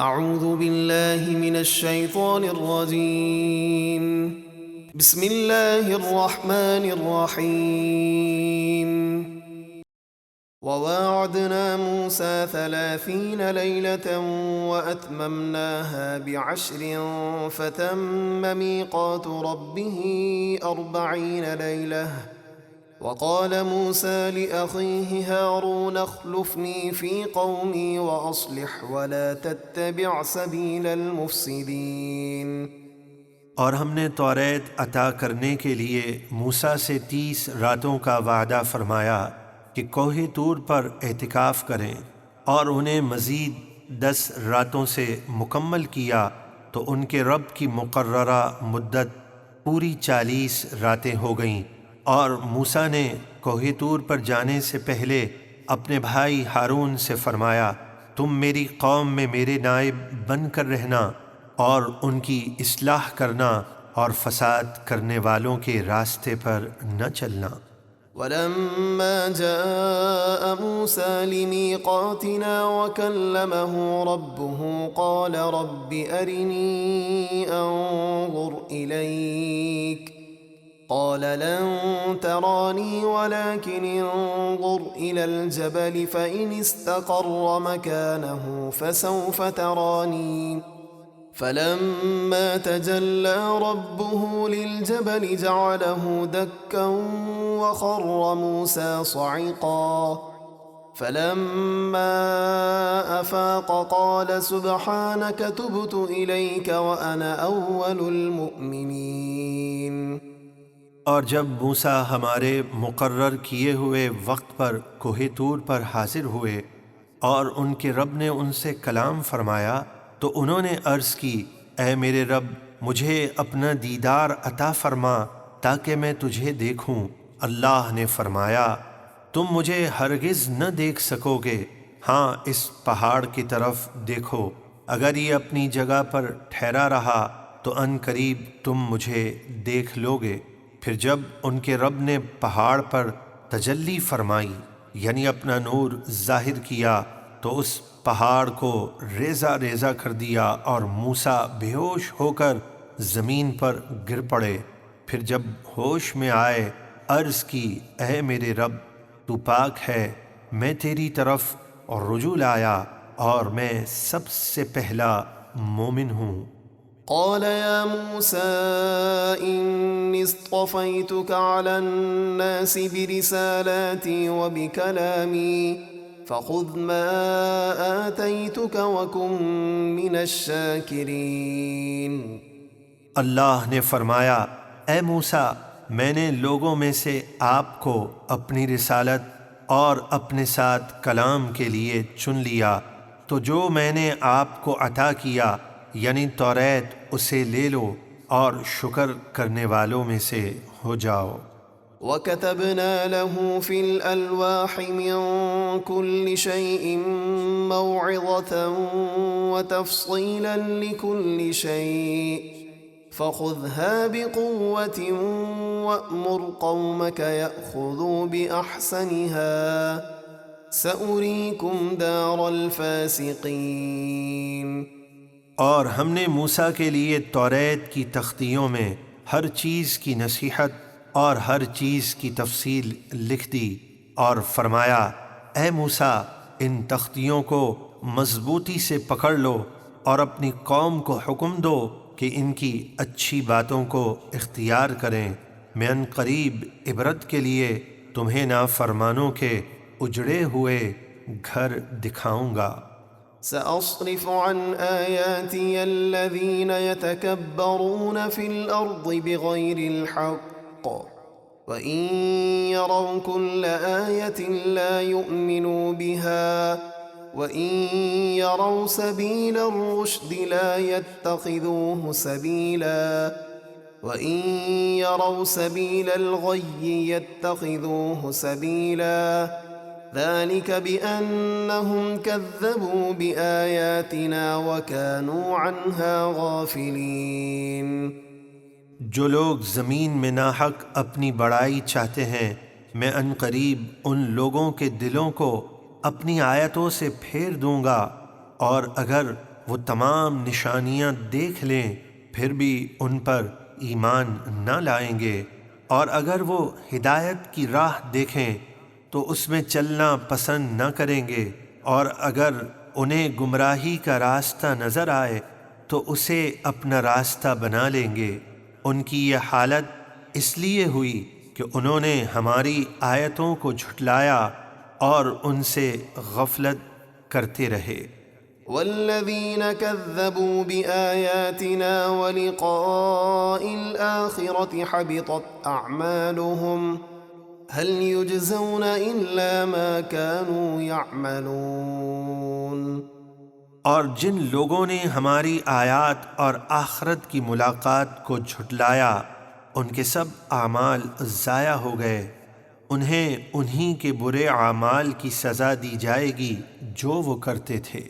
اعوذ باللہ من الشیطان الرجیم بسم اللہ الرحمن الرحیم وواعدنا موسى 30 ليلة وأتممناها ب10 فتم ميقات ربه 40 ليلة وقال موسى لأخيه هارون اخلفني في قومي وأصلح ولا تتبع سبيل المفسدين۔ اور ہم نے توریت عطا کرنے کے لیے موسیٰ سے 30 راتوں کا وعدہ فرمایا کہ کوہ طور پر اعتکاف کریں، اور انہیں مزید 10 راتوں سے مکمل کیا تو ان کے رب کی مقررہ مدت پوری 40 راتیں ہو گئیں۔ اور موسیٰ نے کوہ طور پر جانے سے پہلے اپنے بھائی ہارون سے فرمایا، تم میری قوم میں میرے نائب بن کر رہنا اور ان کی اصلاح کرنا اور فساد کرنے والوں کے راستے پر نہ چلنا۔ ولما جاء موسى لميقاتنا وكلمه ربه قال رب أرني أنظر إليك قال لن تراني ولكن انظر إلى الجبل فإن استقر مكانه فسوف تراني فلما تجلى ربه للجبل جعله دكا وخر موسى صعقا فلما أفاق قال سبحانك تبت إليك وأنا أول المؤمنين۔ اور جب موسیٰ ہمارے مقرر کیے ہوئے وقت پر کوہ طور پر حاضر ہوئے اور ان کے رب نے ان سے کلام فرمایا تو انہوں نے عرض کی، اے میرے رب مجھے اپنا دیدار عطا فرما تاکہ میں تجھے دیکھوں۔ اللہ نے فرمایا، تم مجھے ہرگز نہ دیکھ سکو گے، ہاں اس پہاڑ کی طرف دیکھو، اگر یہ اپنی جگہ پر ٹھہرا رہا تو ان قریب تم مجھے دیکھ لوگے۔ پھر جب ان کے رب نے پہاڑ پر تجلی فرمائی یعنی اپنا نور ظاہر کیا تو اس پہاڑ کو ریزہ ریزہ کر دیا اور موسیٰ بے ہوش ہو کر زمین پر گر پڑے۔ پھر جب ہوش میں آئے عرض کی، اے میرے رب تو پاک ہے، میں تیری طرف رجوع لایا اور میں سب سے پہلا مومن ہوں۔ قال يا موسى إني اصطفيتك على الناس برسالاتي وبكلامي فخذ ما آتيتك وكن من الشاكرين۔ اللہ نے فرمایا، اے موسیٰ میں نے لوگوں میں سے آپ کو اپنی رسالت اور اپنے ساتھ کلام کے لیے چن لیا، تو جو میں نے آپ کو عطا کیا یعنی توریت اسے لے لو اور شکر کرنے والوں میں سے ہو جاؤ۔ وَكَتَبْنَا لَهُ فِي الْأَلْوَاحِ مِنْ كُلِّ شَيْءٍ مَوْعِظَةً وَتَفْصِيلًا لِكُلِّ شَيْءٍ فَخُذْهَا بِقُوَّةٍ وَأْمُرْ قَوْمَكَ يَأْخُذُوا بِأَحْسَنِهَا سَأُرِيكُمْ دَارَ الْفَاسِقِينَ۔ اور ہم نے موسیٰ کے لیے توریت کی تختیوں میں ہر چیز کی نصیحت اور ہر چیز کی تفصیل لکھ دی اور فرمایا، اے موسیٰ ان تختیوں کو مضبوطی سے پکڑ لو اور اپنی قوم کو حکم دو کہ ان کی اچھی باتوں کو اختیار کریں، میں ان قریب عبرت کے لیے تمہیں نافرمانوں کے اجڑے ہوئے گھر دکھاؤں گا۔ سأصرف عن آياتي الذين يتكبرون في الأرض بغير الحق وإن يروا كل آية لا يؤمنوا بها وإن يروا سبيل الرشد لا يتخذوه سبيلا وإن يروا سبيل الغي يتخذوه سبيلا ذلك بأنهم كذبوا بآياتنا وكانوا عنها غافلين۔ جو لوگ زمین میں ناحق اپنی بڑائی چاہتے ہیں، میں عنقریب ان لوگوں کے دلوں کو اپنی آیتوں سے پھیر دوں گا، اور اگر وہ تمام نشانیاں دیکھ لیں پھر بھی ان پر ایمان نہ لائیں گے، اور اگر وہ ہدایت کی راہ دیکھیں تو اس میں چلنا پسند نہ کریں گے، اور اگر انہیں گمراہی کا راستہ نظر آئے تو اسے اپنا راستہ بنا لیں گے۔ ان کی یہ حالت اس لیے ہوئی کہ انہوں نے ہماری آیتوں کو جھٹلایا اور ان سے غفلت کرتے رہے۔ والذين كذبوا بآياتنا ولقاء الآخرة حبطت أعمالهم هل يجزون إلا ما كانوا يعملون۔ اور جن لوگوں نے ہماری آیات اور آخرت کی ملاقات کو جھٹلایا ان کے سب اعمال ضائع ہو گئے، انہیں انہی کے برے اعمال کی سزا دی جائے گی جو وہ کرتے تھے۔